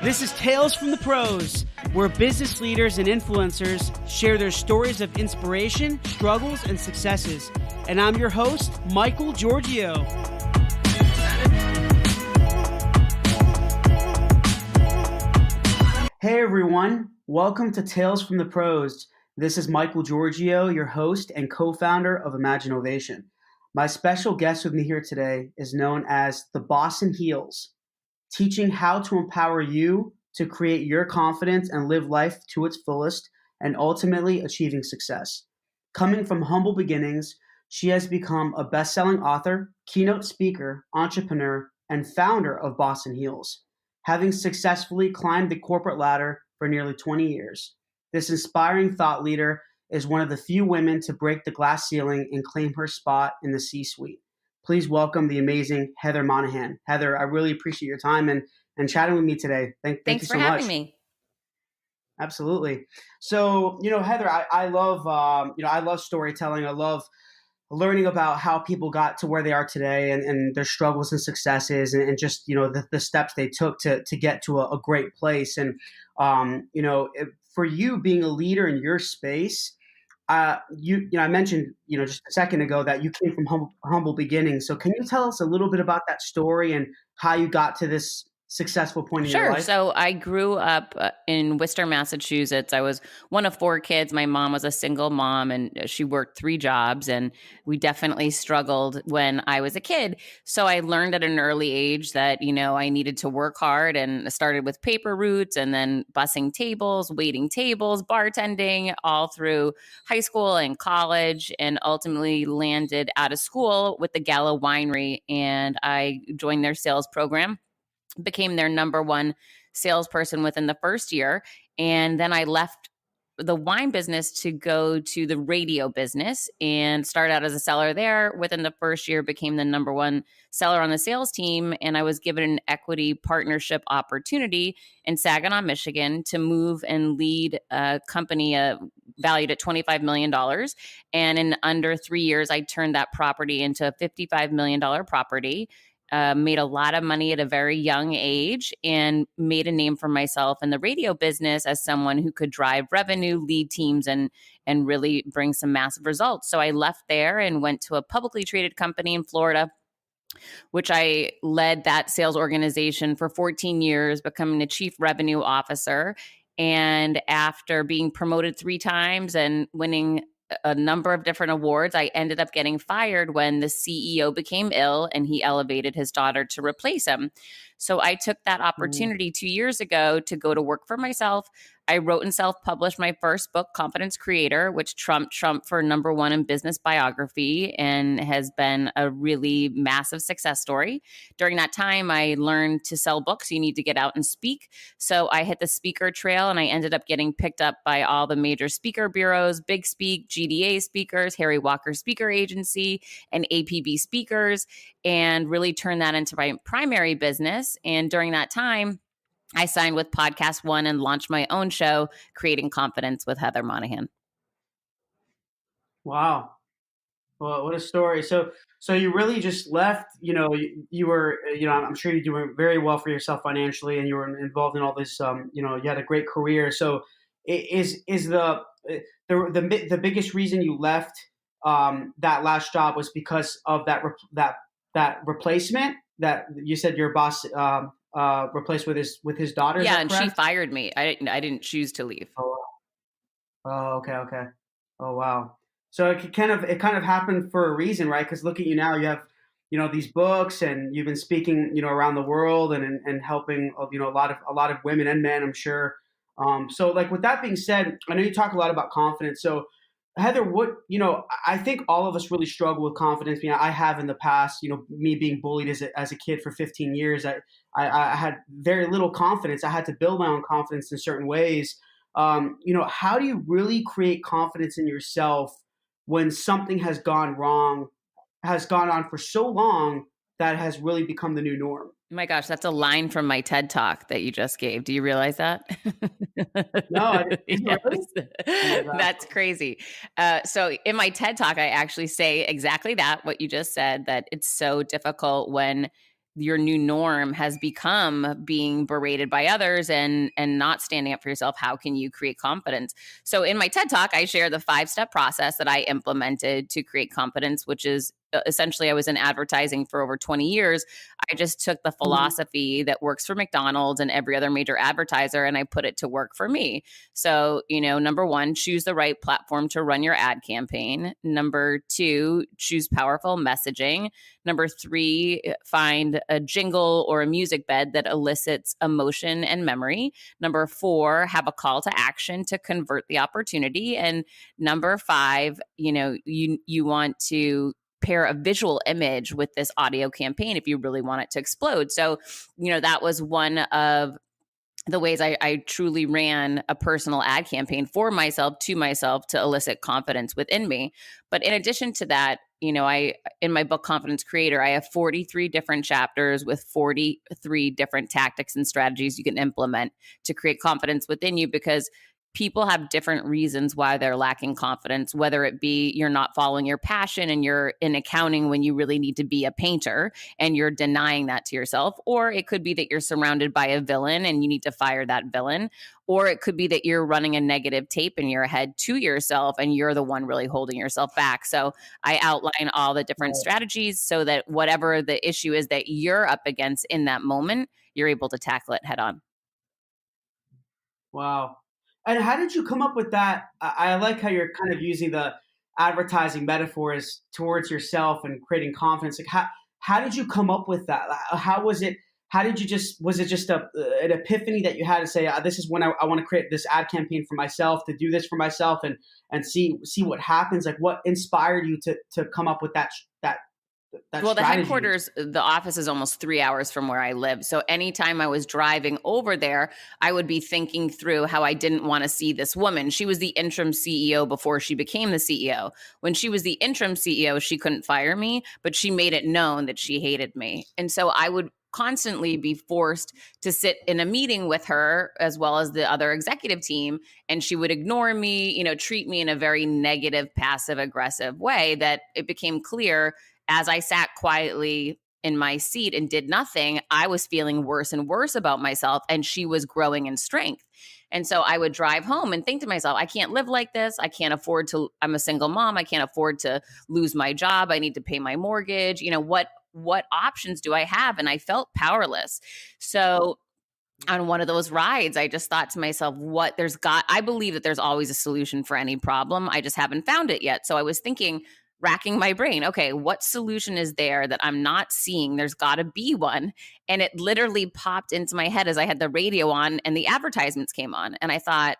This is Tales from the Pros, where business leaders and influencers share their stories of inspiration, struggles, and successes. And I'm your host, Michael Giorgio. Hey everyone, welcome to Tales from the Pros. This is Michael Giorgio, your host and co-founder of Imaginovation. My special guest with me here today is known as the Boss in Heels, teaching how to empower you to create your confidence and live life to its fullest and ultimately achieving success. Coming from humble beginnings, she has become a best-selling author, keynote speaker, entrepreneur, and founder of Boss in Heels, having successfully climbed the corporate ladder for nearly 20 years. This inspiring thought leader is one of the few women to break the glass ceiling and claim her spot in the C-suite. Please welcome the amazing Heather Monahan. Heather, I really appreciate your time and chatting with me today. Thank you so much. Thanks for having me. Absolutely. So, Heather, I love, I love storytelling. I love learning about how people got to where they are today and their struggles and successes and just, the steps they took to get to a great place. And, for you being a leader in your space, I mentioned, just a second ago that you came from humble beginnings. So can you tell us a little bit about that story and how you got to this successful point in your life? Sure. So I grew up in Worcester, Massachusetts. I was one of four kids. My mom was a single mom and she worked 3 jobs, and we definitely struggled when I was a kid. So I learned at an early age that, I needed to work hard, and started with paper routes and then bussing tables, waiting tables, bartending all through high school and college, and ultimately landed out of school with the Gallo Winery, and I joined their sales program, became their number one salesperson within the first year. And then I left the wine business to go to the radio business and start out as a seller there. Within the first year, became the number one seller on the sales team. And I was given an equity partnership opportunity in Saginaw, Michigan, to move and lead a company valued at $25 million. And in under 3 years, I turned that property into a $55 million property. Made a lot of money at a very young age, and made a name for myself in the radio business as someone who could drive revenue, lead teams, and really bring some massive results. So I left there and went to a publicly traded company in Florida, which I led that sales organization for 14 years, becoming the chief revenue officer. And after being promoted 3 times and winning a number of different awards, I ended up getting fired when the CEO became ill and he elevated his daughter to replace him. So I took that opportunity 2 years ago to go to work for myself. I wrote and self-published my first book, Confidence Creator, which trumped for number 1 in business biography and has been a really massive success story. During that time, I learned to sell books. You need to get out and speak. So I hit the speaker trail, and I ended up getting picked up by all the major speaker bureaus, Big Speak, GDA Speakers, Harry Walker Speaker Agency, and APB Speakers, and really turned that into my primary business. And during that time, I signed with Podcast One and launched my own show, Creating Confidence with Heather Monahan. Wow. Well, what a story. So you really just left, you were, I'm sure you're doing very well for yourself financially, and you were involved in all this, you had a great career. So is the biggest reason you left that last job was because of that replacement that you said your boss replaced with his daughter? Yeah, and she fired me. I didn't choose to leave. Oh, okay. Oh, wow. So it kind of happened for a reason, right? Because look at you now. You have, these books, and you've been speaking, around the world and helping, a lot of women and men, I'm sure. So like with that being said, I know you talk a lot about confidence. So Heather, I think all of us really struggle with confidence. I have in the past, me being bullied as a kid for 15 years. I had very little confidence. I had to build my own confidence in certain ways. How do you really create confidence in yourself when something has gone wrong, has gone on for so long that has really become the new norm? Oh my gosh, that's a line from my TED Talk that you just gave. Do you realize that? No, I didn't. Yes. Really? That's crazy. So in my TED Talk, I actually say exactly that, what you just said, that it's so difficult when your new norm has become being berated by others and not standing up for yourself, how can you create confidence? So in my TED Talk, I share the 5-step process that I implemented to create confidence, which is essentially, I was in advertising for over 20 years. I just took the philosophy that works for McDonald's and every other major advertiser, and I put it to work for me. So, number one, choose the right platform to run your ad campaign. Number two, choose powerful messaging. Number three, find a jingle or a music bed that elicits emotion and memory. Number four, have a call to action to convert the opportunity. And number five, you want to pair a visual image with this audio campaign if you really want it to explode. So, that was one of the ways I truly ran a personal ad campaign for myself, to elicit confidence within me. But in addition to that, in my book, Confidence Creator, I have 43 different chapters with 43 different tactics and strategies you can implement to create confidence within you, because people have different reasons why they're lacking confidence, whether it be you're not following your passion and you're in accounting when you really need to be a painter and you're denying that to yourself, or it could be that you're surrounded by a villain and you need to fire that villain, or it could be that you're running a negative tape in your head to yourself and you're the one really holding yourself back. So I outline all the different strategies so that whatever the issue is that you're up against in that moment, you're able to tackle it head on. Wow. And how did you come up with that? I like how you're kind of using the advertising metaphors towards yourself and creating confidence. Like how did you come up with that? How was it? How did you was it just an epiphany that you had to say, this is when I want to create this ad campaign for myself, to do this for myself and see what happens? Like what inspired you to come up with that Well, the strategy? headquarters, the office is almost 3 hours from where I live. So anytime I was driving over there, I would be thinking through how I didn't want to see this woman. She was the interim CEO before she became the CEO. When she was the interim CEO, she couldn't fire me, but she made it known that she hated me. And so I would constantly be forced to sit in a meeting with her as well as the other executive team, and she would ignore me, treat me in a very negative, passive aggressive way, that it became clear as I sat quietly in my seat and did nothing, I was feeling worse and worse about myself, and she was growing in strength. And so I would drive home and think to myself, I can't live like this. I can't afford to, I'm a single mom. I can't afford to lose my job. I need to pay my mortgage. What options do I have? And I felt powerless. So on one of those rides, I just thought to myself, I believe that there's always a solution for any problem. I just haven't found it yet. So I was thinking, racking my brain, okay, what solution is there that I'm not seeing? There's got to be one. And it literally popped into my head as I had the radio on and the advertisements came on. And I thought,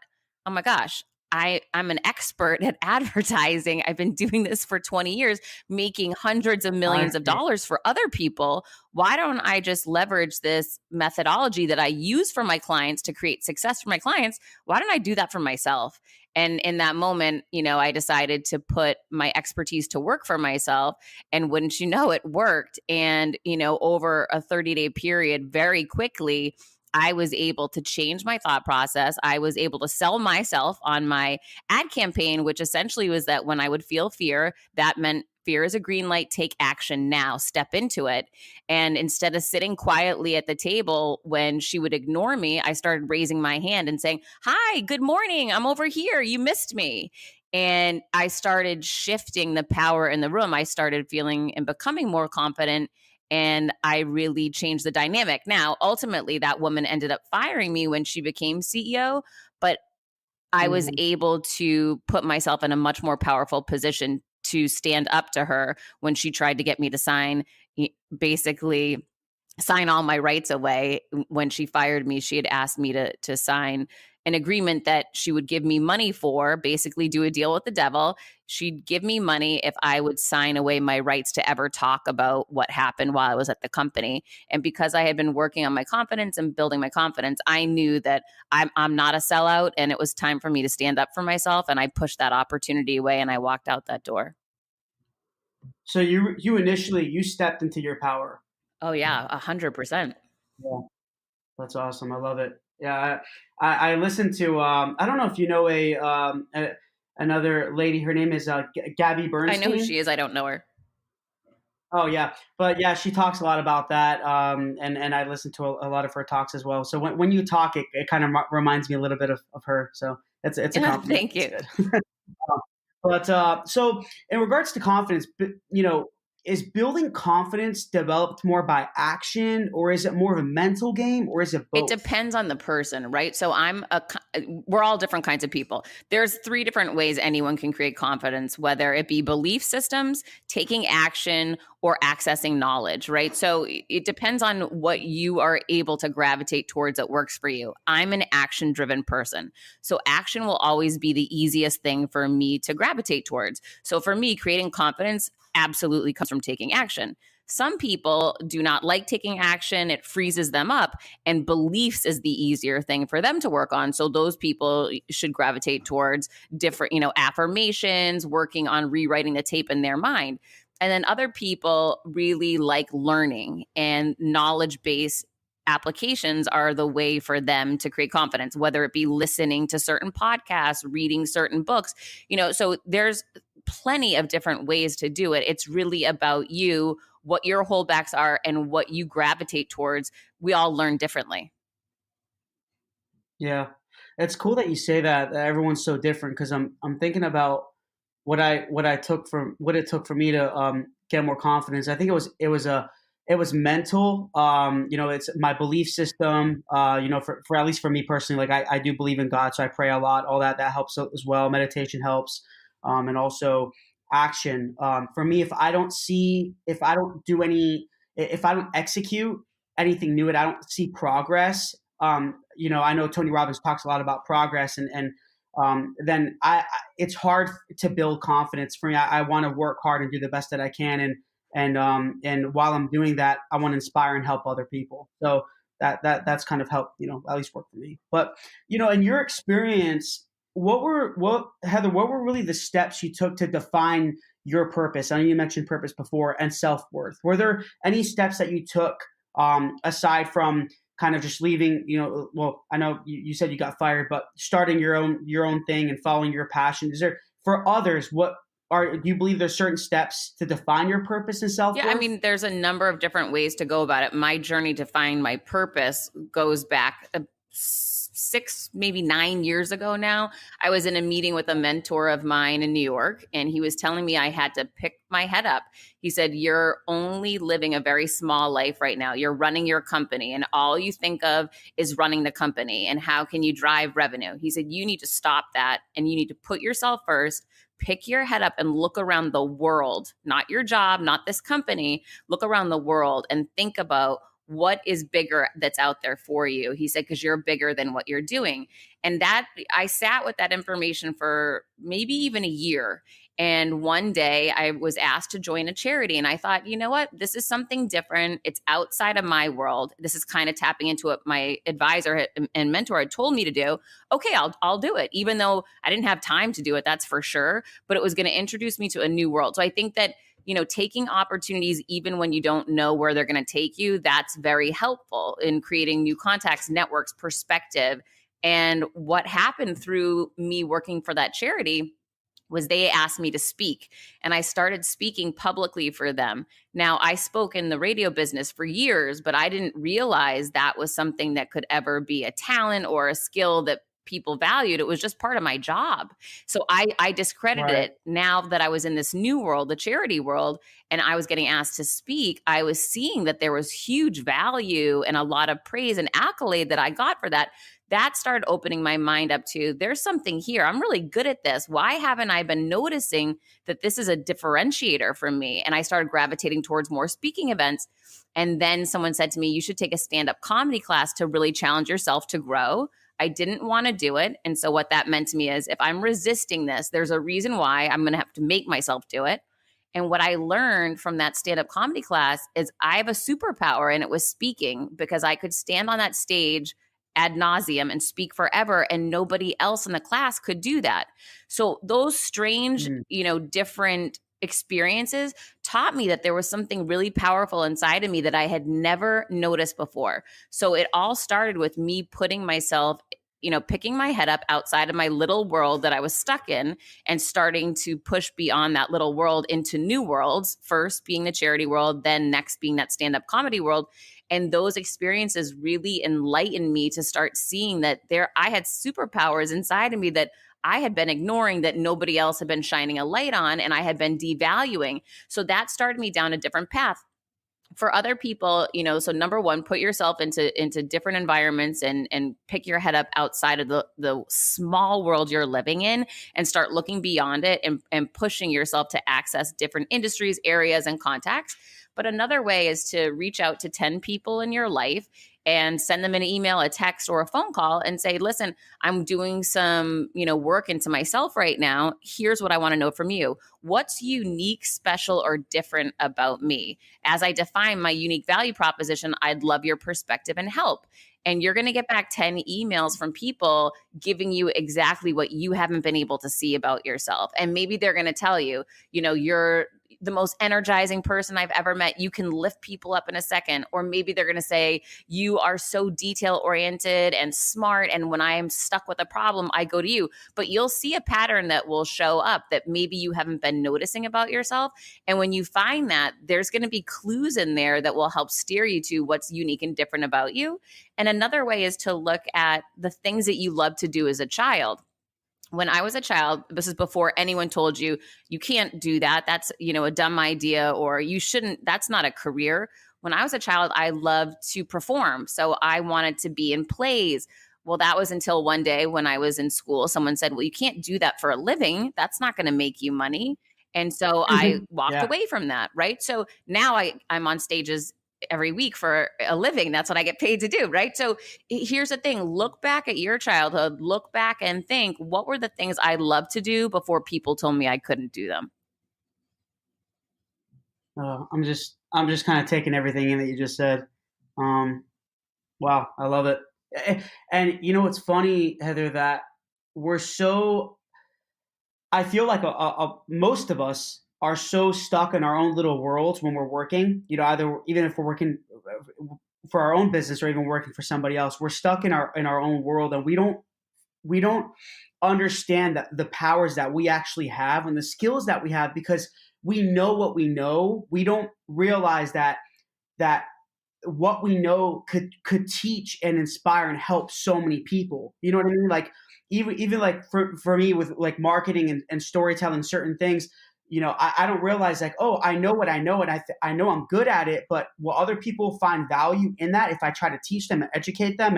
oh my gosh, I'm an expert at advertising. I've been doing this for 20 years, making hundreds of millions of dollars for other people. Why don't I just leverage this methodology that I use for my clients to create success for my clients? Why don't I do that for myself? And in that moment, I decided to put my expertise to work for myself. And wouldn't you know, it worked. And, over a 30-day period, very quickly, I was able to change my thought process. I was able to sell myself on my ad campaign, which essentially was that when I would feel fear, that meant fear is a green light, take action now, step into it. And instead of sitting quietly at the table when she would ignore me, I started raising my hand and saying, hi, good morning, I'm over here, you missed me. And I started shifting the power in the room. I started feeling and becoming more confident, and I really changed the dynamic. Now, ultimately, that woman ended up firing me when she became CEO, but I was able to put myself in a much more powerful position to stand up to her when she tried to get me to basically sign all my rights away. When she fired me, she had asked me to sign an agreement that she would give me money for, basically do a deal with the devil. She'd give me money if I would sign away my rights to ever talk about what happened while I was at the company. And because I had been working on my confidence and building my confidence, I knew that I'm not a sellout, and it was time for me to stand up for myself. And I pushed that opportunity away and I walked out that door. So you initially stepped into your power. Oh yeah, 100%. Yeah, that's awesome. I love it. Yeah, I listened to. I don't know if you know another lady. Her name is Gabby Bernstein. I know who she is. I don't know her. Oh yeah, but yeah, she talks a lot about that, and I listen to a lot of her talks as well. So when you talk, it kind of reminds me a little bit of her. So it's a compliment. Thank It's you. good. But so in regards to confidence, is building confidence developed more by action, or is it more of a mental game, or is it It both? depends on the person, right? So we're all different kinds of people. There's three different ways anyone can create confidence, whether it be belief systems, taking action, or accessing knowledge, right? So it depends on what you are able to gravitate towards that works for you. I'm an action driven person. So action will always be the easiest thing for me to gravitate towards. So for me, creating confidence absolutely comes from taking action. Some people do not like taking action, it freezes them up, and beliefs is the easier thing for them to work on. So those people should gravitate towards different, affirmations, working on rewriting the tape in their mind. And then other people really like learning, and knowledge based applications are the way for them to create confidence, whether it be listening to certain podcasts, reading certain books. So there's plenty of different ways to do it. It's really about you, what your holdbacks are, and what you gravitate towards. We all learn differently. Yeah, it's cool that you say that everyone's so different, because I'm thinking about what it took for me to get more confidence. I think it was mental. It's my belief system. For at least for me personally, like I do believe in God, so I pray a lot. All that helps as well. Meditation helps, and also action. For me, if I don't do any, if I don't execute anything new, and I don't see progress. I know Tony Robbins talks a lot about progress, and then it's hard to build confidence for me. I want to work hard and do the best that I can, and while I'm doing that, I want to inspire and help other people. So that's kind of helped, at least work for me. But in your experience, Heather, what were really the steps you took to define your purpose? I know you mentioned purpose before, and self worth. Were there any steps that you took, aside from kind of just leaving, well, I know you said you got fired, but starting your own thing and following your passion? Is there, for others, do you believe there's certain steps to define your purpose and Yeah, I self-worth? mean, there's a number of different ways to go about it. My journey to find my purpose goes back 6, maybe 9 years ago now. I was in a meeting with a mentor of mine in New York, and he was telling me I had to pick my head up. He said, "You're only living a very small life right now. You're running your company, and all you think of is running the company and how can you drive revenue." He said, "You need to stop that, and you need to put yourself first. Pick your head up and look around the world, not your job, not this company. Look around the world and think about what is bigger that's out there for you." He said, "Because you're bigger than what you're doing." And that, I sat with that information for maybe even a year. And one day I was asked to join a charity. And I thought, you know what? This is something different. It's outside of my world. This is kind of tapping into what my advisor and mentor had told me to do. Okay, I'll do it, even though I didn't have time to do it, that's for sure. But it was going to introduce me to a new world. So I think that taking opportunities even when you don't know where they're going to take you, that's very helpful in creating new contacts, networks, perspective. And what happened through me working for that charity was they asked me to speak, and I started speaking publicly for them. Now, I spoke in the radio business for years, but I didn't realize that was something that could ever be a talent or a skill that people valued. It was just part of my job. So I discredited Right. it. Now that I was in this new world, the charity world, and I was getting asked to speak, I was seeing that there was huge value and a lot of praise and accolade that I got for that. That started opening my mind up to, there's something here. I'm really good at this. Why haven't I been noticing that this is a differentiator for me? And I started gravitating towards more speaking events. And then someone said to me, you should take a stand-up comedy class to really challenge yourself to grow. I didn't want to do it. And so what that meant to me is, if I'm resisting this, there's a reason why. I'm going to have to make myself do it. And what I learned from that stand-up comedy class is I have a superpower, and it was speaking, because I could stand on that stage ad nauseum and speak forever, and nobody else in the class could do that. So those strange, Mm. Different experiences taught me that there was something really powerful inside of me that I had never noticed before. So it all started with me putting myself picking my head up outside of my little world that I was stuck in and starting to push beyond that little world into new worlds, first being the charity world, then next being that stand-up comedy world. And those experiences really enlightened me to start seeing that I had superpowers inside of me that I had been ignoring, that nobody else had been shining a light on, and I had been devaluing. So that started me down a different path. For other people, so number one, put yourself into different environments and pick your head up outside of the small world you're living in and start looking beyond it and pushing yourself to access different industries, areas, and contacts. But another way is to reach out to 10 people in your life and send them an email, a text, or a phone call and say, listen, I'm doing some, work into myself right now. Here's what I want to know from you. What's unique, special, or different about me? As I define my unique value proposition, I'd love your perspective and help. And you're going to get back 10 emails from people giving you exactly what you haven't been able to see about yourself. And maybe they're going to tell you, you're the most energizing person I've ever met. You can lift people up in a second. Or maybe they're going to say, you are so detail oriented and smart. And when I am stuck with a problem, I go to you. But you'll see a pattern that will show up that maybe you haven't been noticing about yourself. And when you find that, there's going to be clues in there that will help steer you to what's unique and different about you. And another way is to look at the things that you love to do as a child. When I was a child, this is before anyone told you, you can't do that. That's, a dumb idea, or you shouldn't, that's not a career. When I was a child, I loved to perform. So I wanted to be in plays. Well, that was until one day when I was in school, someone said, well, you can't do that for a living. That's not going to make you money. And so I walked Yeah. away from that. Right. So now I'm on stages every week for a living. That's what I get paid to do. Right. So here's the thing. Look back at your childhood, look back and think, what were the things I loved to do before people told me I couldn't do them? I'm just kind of taking everything in that you just said. Wow, I love it. And what's funny, Heather, that we're so I feel like most of us are so stuck in our own little worlds when we're working. Either even if we're working for our own business or even working for somebody else, we're stuck in our own world, and we don't understand the powers that we actually have and the skills that we have because we know what we know. We don't realize that what we know could teach and inspire and help so many people. You know what I mean? Like even like for me with like marketing and storytelling certain things, I don't realize like, oh, I know what I know and I know I'm good at it, but will other people find value in that if I try to teach them and educate them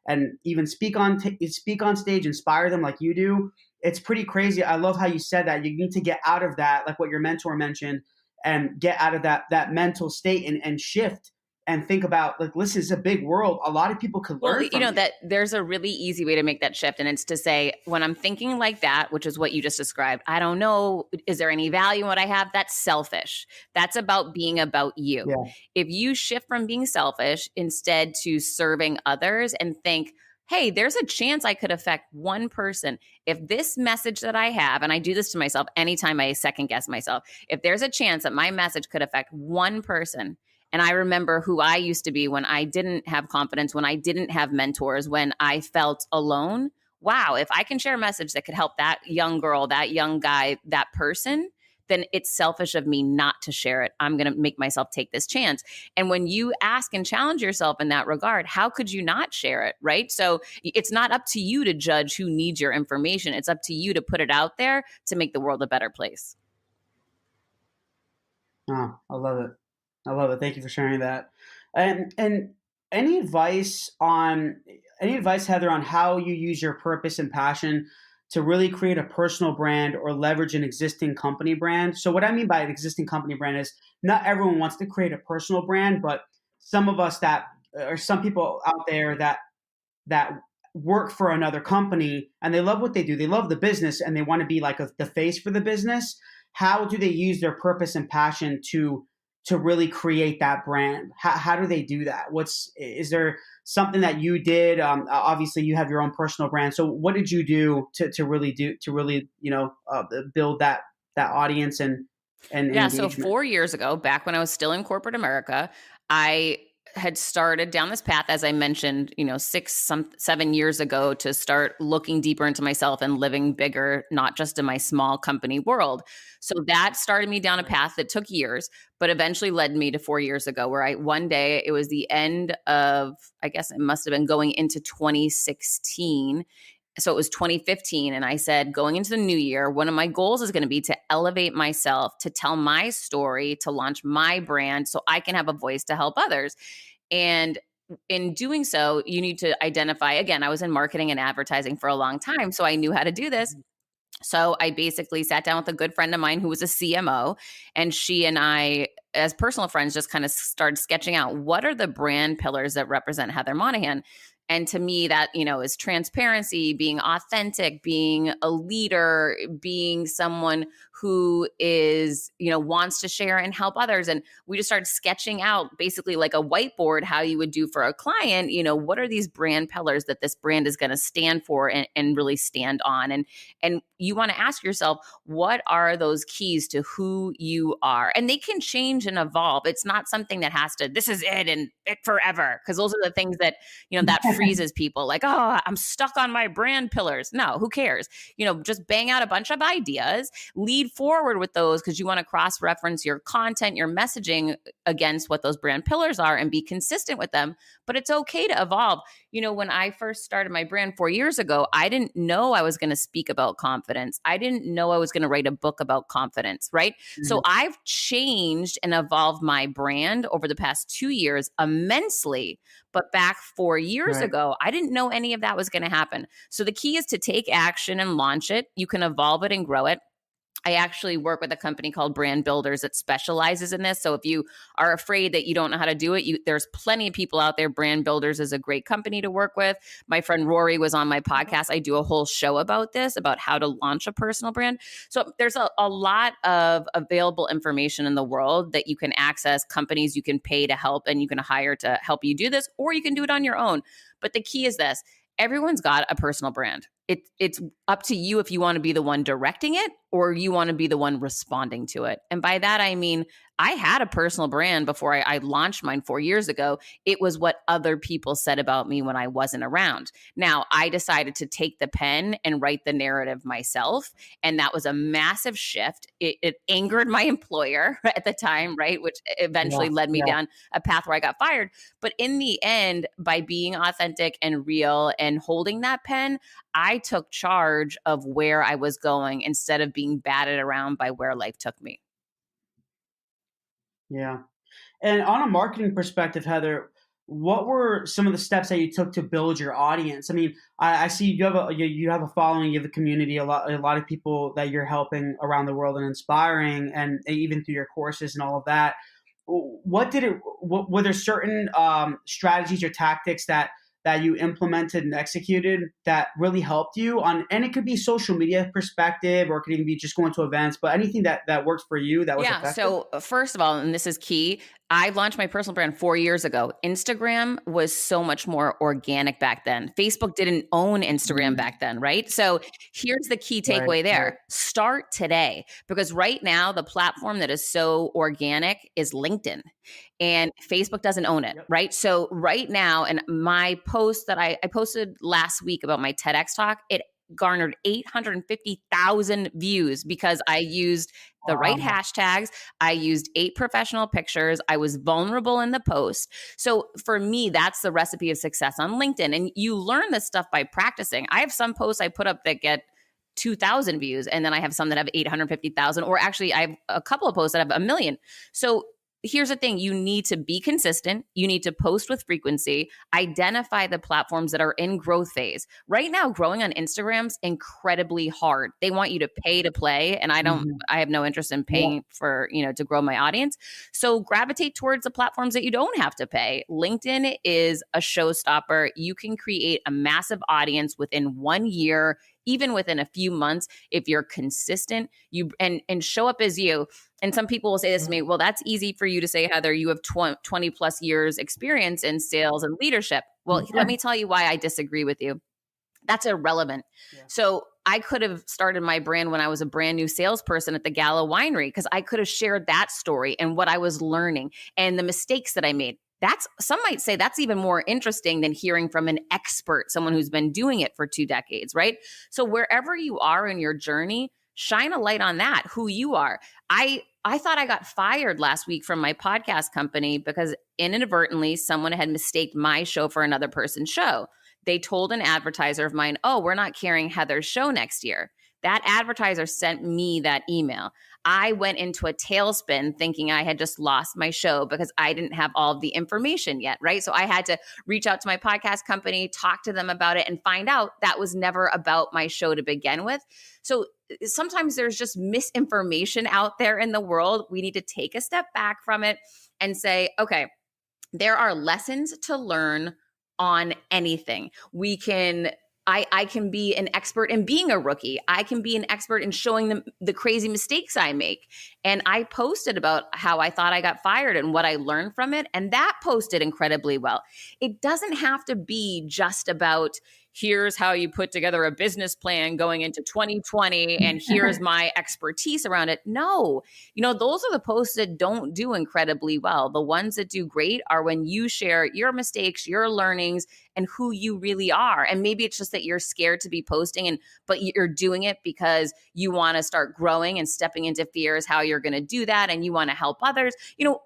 and even speak on stage, inspire them like you do? It's pretty crazy. I love how you said that. You need to get out of that, like what your mentor mentioned, and get out of that mental state and shift and think about like, listen, it's a big world. A lot of people could Well, learn from you. that there's a really easy way to make that shift. And it's to say, when I'm thinking like that, which is what you just described, I don't know, is there any value in what I have? That's selfish. That's about being about you. Yeah. If you shift from being selfish instead to serving others and think, hey, there's a chance I could affect one person. If this message that I have, and I do this to myself anytime I second guess myself, if there's a chance that my message could affect one person, and I remember who I used to be when I didn't have confidence, when I didn't have mentors, when I felt alone. Wow, if I can share a message that could help that young girl, that young guy, that person, then it's selfish of me not to share it. I'm going to make myself take this chance. And when you ask and challenge yourself in that regard, how could you not share it, right? So it's not up to you to judge who needs your information. It's up to you to put it out there to make the world a better place. Oh, I love it. I love it. Thank you for sharing that. And any advice, Heather, on how you use your purpose and passion to really create a personal brand or leverage an existing company brand? So what I mean by an existing company brand is not everyone wants to create a personal brand, but some of us that or some people out there that work for another company and they love what they do. They love the business and they want to be like the face for the business. How do they use their purpose and passion to really create that brand? How do they do that? Is there something that you did? Obviously, you have your own personal brand. So, what did you do to really build that audience and Yeah. So engagement? 4 years ago, back when I was still in corporate America, I had started down this path, as I mentioned, 7 years ago, to start looking deeper into myself and living bigger, not just in my small company world. So that started me down a path that took years, but eventually led me to 4 years ago, where one day, it was the end of, I guess it must have been going into 2016. So it was 2015. And I said, going into the new year, one of my goals is going to be to elevate myself, to tell my story, to launch my brand so I can have a voice to help others. And in doing so, you need to identify, again, I was in marketing and advertising for a long time, so I knew how to do this. So I basically sat down with a good friend of mine who was a CMO, and she and I, as personal friends, just kind of started sketching out what are the brand pillars that represent Heather Monahan. And to me, that, is transparency, being authentic, being a leader, being someone who is, wants to share and help others. And we just started sketching out basically like a whiteboard, how you would do for a client, what are these brand pillars that this brand is going to stand for and really stand on. And you want to ask yourself, what are those keys to who you are? And they can change and evolve. It's not something that has to, this is it and it forever. Because those are the things that, that freezes people, like, oh, I'm stuck on my brand pillars. No, who cares? Just bang out a bunch of ideas, lead forward with those, because you want to cross-reference your content, your messaging against what those brand pillars are and be consistent with them. But it's okay to evolve. When I first started my brand 4 years ago, I didn't know I was going to speak about confidence. I didn't know I was going to write a book about confidence, right? Mm-hmm. So I've changed and evolved my brand over the past 2 years immensely. But back 4 years ago, I didn't know any of that was going to happen. So the key is to take action and launch it. You can evolve it and grow it. I actually work with a company called Brand Builders that specializes in this. So if you are afraid that you don't know how to do it, there's plenty of people out there. Brand Builders is a great company to work with. My friend Rory was on my podcast. I do a whole show about this, about how to launch a personal brand. So there's a lot of available information in the world that you can access, companies you can pay to help and you can hire to help you do this, or you can do it on your own. But the key is this: everyone's got a personal brand. It's up to you if you want to be the one directing it or you want to be the one responding to it. And by that, I mean, I had a personal brand before I launched mine 4 years ago. It was what other people said about me when I wasn't around. Now, I decided to take the pen and write the narrative myself. And that was a massive shift. It angered my employer at the time, right? Which eventually led me down a path where I got fired. But in the end, by being authentic and real and holding that pen, I took charge of where I was going instead of being batted around by where life took me. Yeah. And on a marketing perspective, Heather, what were some of the steps that you took to build your audience? I mean, I see you have a following, you have a community, a lot of people that you're helping around the world and inspiring, and even through your courses and all of that. Were there certain strategies or tactics that you implemented and executed that really helped you and it could be social media perspective, or it could even be just going to events, but anything that worked for you that was effective? So first of all, and this is key, I launched my personal brand 4 years ago. Instagram was so much more organic back then. Facebook didn't own Instagram back then, right? So here's the key takeaway there. Right. Start today, because right now the platform that is so organic is LinkedIn, and Facebook doesn't own it, right? So right now, and my post that I posted last week about my TEDx talk, it garnered 850,000 views because I used the right hashtags. I used 8 professional pictures. I was vulnerable in the post. So for me, that's the recipe of success on LinkedIn. And you learn this stuff by practicing. I have some posts I put up that get 2,000 views, and then I have some that have 850,000, or actually I have a couple of posts that have 1 million. So here's the thing. You need to be consistent. You need to post with frequency. Identify the platforms that are in growth phase. Right now, growing on Instagram's incredibly hard. They want you to pay to play. And I have no interest in paying for, to grow my audience. So gravitate towards the platforms that you don't have to pay. LinkedIn is a showstopper. You can create a massive audience within 1 year, even within a few months, if you're consistent, and show up as you. And some people will say this to me, well, that's easy for you to say, Heather, you have 20 plus years experience in sales and leadership. Well, let me tell you why I disagree with you. That's irrelevant. Yeah. So I could have started my brand when I was a brand new salesperson at the Gala Winery, because I could have shared that story and what I was learning and the mistakes that I made. some might say that's even more interesting than hearing from an expert, someone who's been doing it for 2 decades, right? So wherever you are in your journey, shine a light on that, who you are. I thought I got fired last week from my podcast company because inadvertently someone had mistaked my show for another person's show. They told an advertiser of mine, oh, we're not carrying Heather's show next year. That advertiser sent me that email. I went into a tailspin thinking I had just lost my show because I didn't have all of the information yet, right? So I had to reach out to my podcast company, talk to them about it, and find out that was never about my show to begin with. So sometimes there's just misinformation out there in the world. We need to take a step back from it and say, okay, there are lessons to learn on anything. I can be an expert in being a rookie. I can be an expert in showing them the crazy mistakes I make. And I posted about how I thought I got fired and what I learned from it. And that posted incredibly well. It doesn't have to be just about here's how you put together a business plan going into 2020 and here's my expertise around it. No, those are the posts that don't do incredibly well. The ones that do great are when you share your mistakes, your learnings, and who you really are. And maybe it's just that you're scared to be posting, but you're doing it because you want to start growing and stepping into fears how you're going to do that, and you want to help others.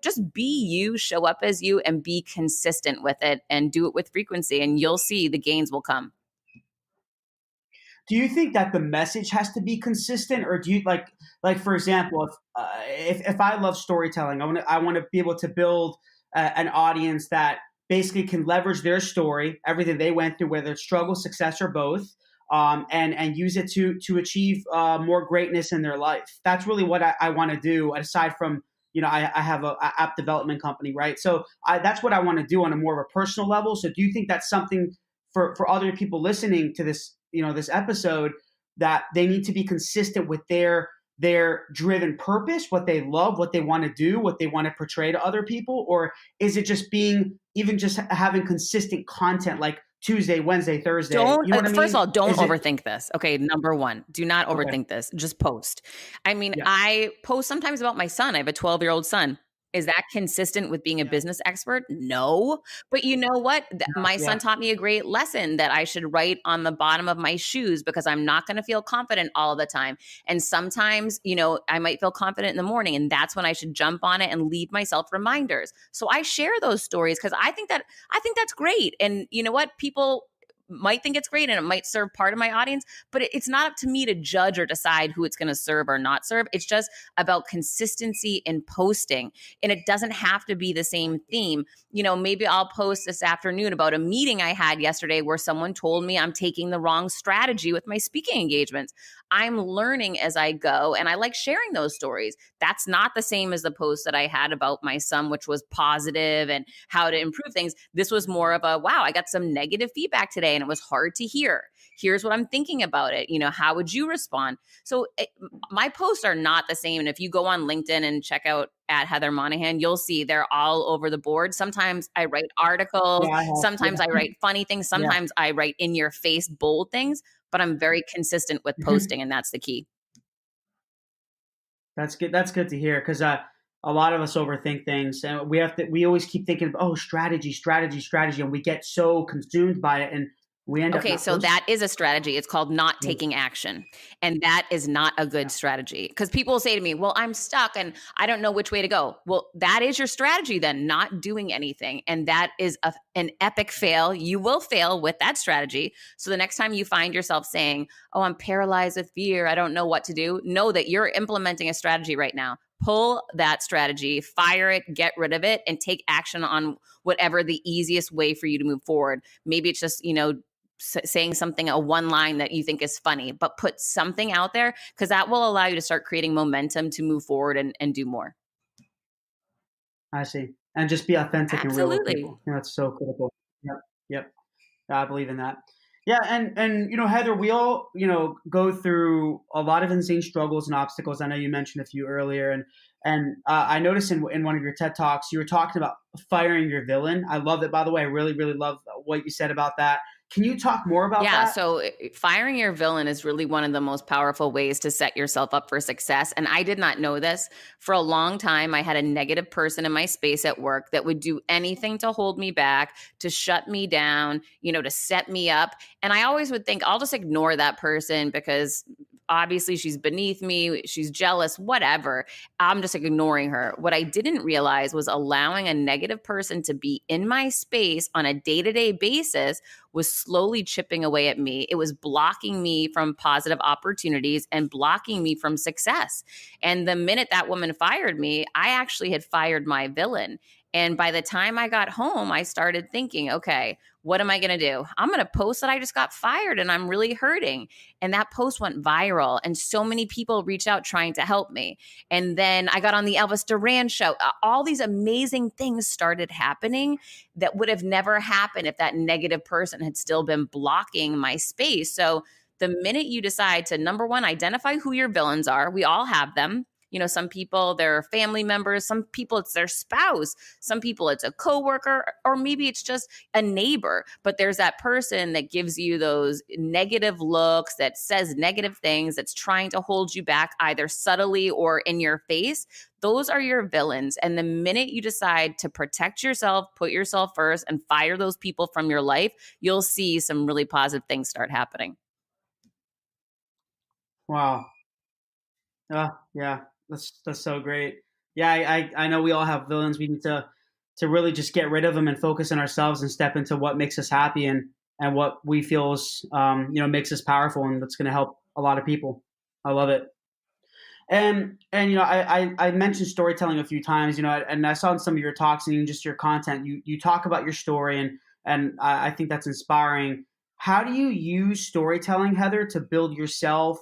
Just be you, show up as you, and be consistent with it, and do it with frequency, and you'll see the gains will come. Do you think that the message has to be consistent, or do you like for example, if I love storytelling, I want to be able to build an audience that basically can leverage their story, everything they went through, whether it's struggle, success, or both, and use it to achieve more greatness in their life. That's really what I want to do. Aside from I have a app development company, right? So that's what I want to do on a more of a personal level. So do you think that's something for other people listening to this? This episode, that they need to be consistent with their driven purpose, what they love, what they want to do, what they want to portray to other people? Or is it just just having consistent content like Tuesday, Wednesday, Thursday? First of all, don't overthink this. Okay. Number one, do not overthink this. Just post. I post sometimes about my son. I have a 12-year-old son. Is that consistent with being a business expert? No. But you know what? My son taught me a great lesson that I should write on the bottom of my shoes, because I'm not going to feel confident all the time. And sometimes, I might feel confident in the morning, and that's when I should jump on it and leave myself reminders. So I share those stories because I think that's great. And you know what? People might think it's great and it might serve part of my audience, but it's not up to me to judge or decide who it's going to serve or not serve. It's just about consistency in posting. And it doesn't have to be the same theme. Maybe I'll post this afternoon about a meeting I had yesterday where someone told me I'm taking the wrong strategy with my speaking engagements. I'm learning as I go, and I like sharing those stories. That's not the same as the post that I had about my son, which was positive and how to improve things. This was more of a, wow, I got some negative feedback today and it was hard to hear. Here's what I'm thinking about it. How would you respond? So my posts are not the same. And if you go on LinkedIn and check out at Heather Monahan, you'll see they're all over the board. Sometimes I write articles. Sometimes I write funny things. Sometimes I write in your face, bold things, but I'm very consistent with posting, and that's the key. That's good. That's good to hear, because a lot of us overthink things, and we always keep thinking, oh, strategy, and we get so consumed by it, and we end up. Okay, so that is a strategy. It's called not taking action, and that is not a good strategy, because people will say to me, well, I'm stuck and I don't know which way to go. Well, that is your strategy then, not doing anything, and that is an epic fail. You will fail with that strategy. So the next time you find yourself saying, oh, I'm paralyzed with fear, I don't know what to do, know that you're implementing a strategy right now. Pull that strategy, fire it, get rid of it, and take action on whatever the easiest way for you to move forward. Maybe it's just, saying something, a one line that you think is funny, but put something out there, because that will allow you to start creating momentum to move forward and do more. I see. And just be authentic. Absolutely. And real with people. That's so critical. Yep. I believe in that. Yeah. And Heather, we all, go through a lot of insane struggles and obstacles. I know you mentioned a few earlier, and I noticed in one of your TED Talks, you were talking about firing your villain. I love it, by the way. I really, really love what you said about that. Can you talk more about Yeah, that? so firing your villain is really one of the most powerful ways to set yourself up for success. And I did not know this. For a long time, I had a negative person in my space at work that would do anything to hold me back, to shut me down, to set me up. And I always would think, I'll just ignore that person because obviously she's beneath me, she's jealous, whatever. I'm just ignoring her. What I didn't realize was allowing a negative person to be in my space on a day to day basis was slowly chipping away at me. It was blocking me from positive opportunities and blocking me from success. And the minute that woman fired me, I actually had fired my villain. And by the time I got home, I started thinking, okay, what am I going to do? I'm going to post that I just got fired and I'm really hurting. And that post went viral. And so many people reached out trying to help me. And then I got on the Elvis Duran show. All these amazing things started happening that would have never happened if that negative person had still been blocking my space. So the minute you decide to, number one, identify who your villains are, we all have them. Some people, they're family members, some people it's their spouse, some people it's a coworker, or maybe it's just a neighbor. But there's that person that gives you those negative looks, that says negative things, that's trying to hold you back either subtly or in your face. Those are your villains. And the minute you decide to protect yourself, put yourself first, and fire those people from your life, you'll see some really positive things start happening. Wow. Yeah, that's so great. Yeah, I know we all have villains. We need to really just get rid of them and focus on ourselves and step into what makes us happy and what we feel is makes us powerful and that's going to help a lot of people. I love it. And I mentioned storytelling a few times. And I saw in some of your talks and even just your content, you talk about your story and I think that's inspiring. How do you use storytelling, Heather, to build yourself,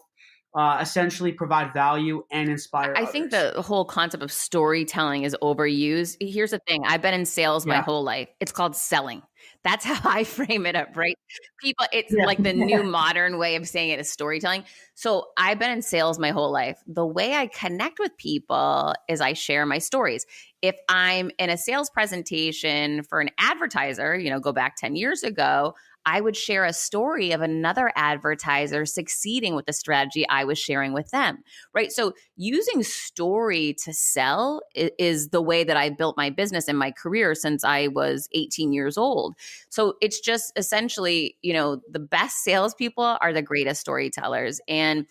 essentially provide value and inspire I think others? the whole concept of storytelling is overused. Here's the thing, I've been in sales my Yeah, whole life. It's called selling. That's how I frame it up, right? People, it's yeah, like the new modern way of saying it is storytelling. So I've been in sales my whole life. The way I connect with people is I share my stories. If I'm in a sales presentation for an advertiser, go back 10 years ago, I would share a story of another advertiser succeeding with the strategy I was sharing with them, right? So using story to sell is the way that I built my business and my career since I was 18 years old. So it's just essentially, the best salespeople are the greatest storytellers. And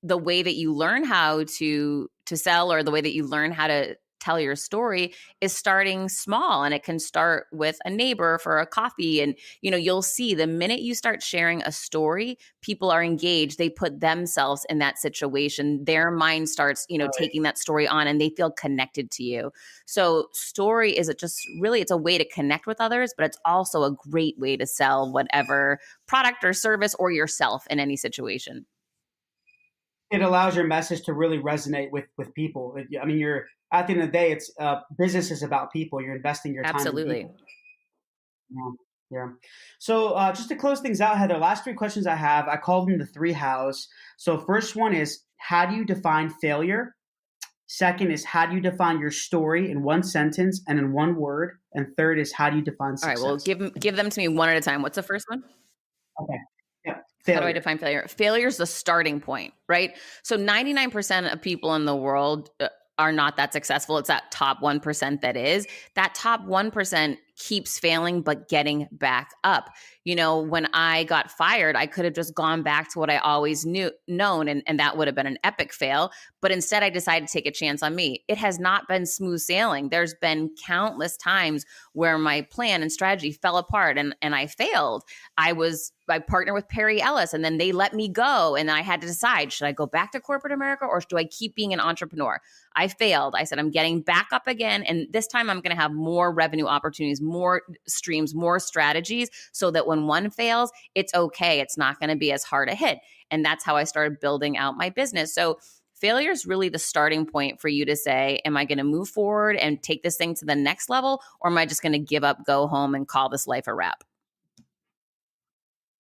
the way that you learn how to sell, or the way that you learn how to tell your story, is starting small. And it can start with a neighbor for a coffee. And you'll see the minute you start sharing a story, people are engaged, they put themselves in that situation, their mind starts right. taking that story on, and they feel connected to you. So story is just really, it's a way to connect with others, but it's also a great way to sell whatever product or service, or yourself, in any situation. It allows your message to really resonate with people. I mean, you're at the end of the day, it's business is about people. You're investing your time in Absolutely. people. Yeah. Yeah. So just to close things out, Heather, last three questions I have, I call them the three hows. So first one is, how do you define failure? Second is, how do you define your story in one sentence and in one word? And third is, how do you define All right, well, success? give them to me one at a time. What's the first one? Okay. Yeah. How do I Failure. define failure? Failure is the starting point, right? So 99% of people in the world are not that successful. It's that top 1% that is. That top 1% keeps failing, but getting back up. When I got fired, I could have just gone back to what I always known, and that would have been an epic fail. But instead, I decided to take a chance on me. It has not been smooth sailing. There's been countless times where my plan and strategy fell apart and I failed. I partnered with Perry Ellis, and then they let me go. And I had to decide, should I go back to corporate America, or do I keep being an entrepreneur? I failed. I said, I'm getting back up again. And this time I'm going to have more revenue opportunities, more streams, more strategies, so that when one fails, it's okay. It's not going to be as hard a hit. And that's how I started building out my business. So failure is really the starting point for you to say, am I going to move forward and take this thing to the next level? Or am I just going to give up, go home, and call this life a wrap?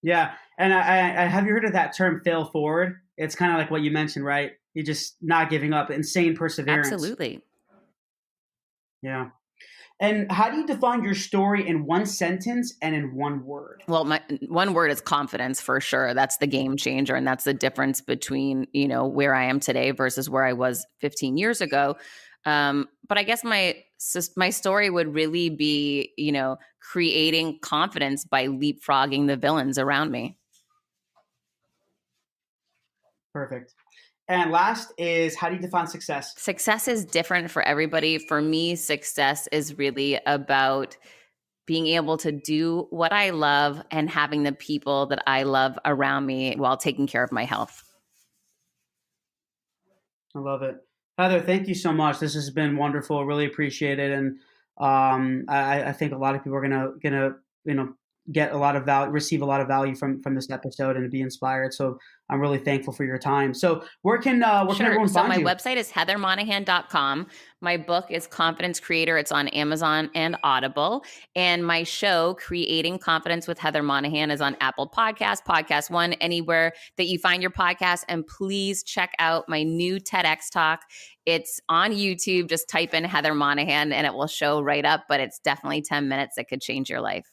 Yeah. And I have you heard of that term, fail forward? It's kind of like what you mentioned, right? You're just not giving up, insane perseverance. Absolutely. Yeah. And how do you define your story in one sentence and in one word? Well, my one word is confidence for sure. That's the game changer. And that's the difference between, where I am today versus where I was 15 years ago. But I guess my story would really be, creating confidence by leapfrogging the villains around me. Perfect. And last is, how do you define success? Success is different for everybody. For me, success is really about being able to do what I love and having the people that I love around me while taking care of my health. I love it. Heather, thank you so much. This has been wonderful. Really appreciate it. And I think a lot of people are gonna get a lot of value, receive a lot of value from this episode, and be inspired. So I'm really thankful for your time. So where can everyone find you? So my website is heathermonahan.com. My book is Confidence Creator. It's on Amazon and Audible. And my show, Creating Confidence with Heather Monahan, is on Apple Podcasts, Podcast One, anywhere that you find your podcast. And please check out my new TEDx talk. It's on YouTube. Just type in Heather Monahan and it will show right up. But it's definitely 10 minutes that could change your life.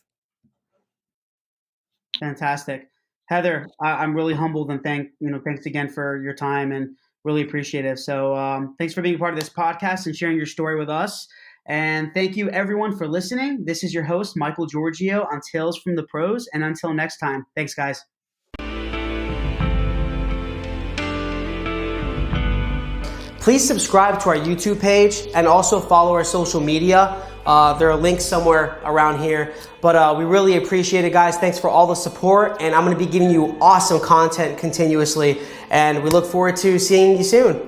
Fantastic. Heather, I'm really humbled, and thanks again for your time, and really appreciate it. So thanks for being a part of this podcast and sharing your story with us. And thank you everyone for listening. This is your host, Michael Giorgio, on Tales from the Pros. And until next time, thanks guys. Please subscribe to our YouTube page and also follow our social media. There are links somewhere around here, but we really appreciate it, guys. Thanks for all the support, and I'm going to be giving you awesome content continuously, and we look forward to seeing you soon.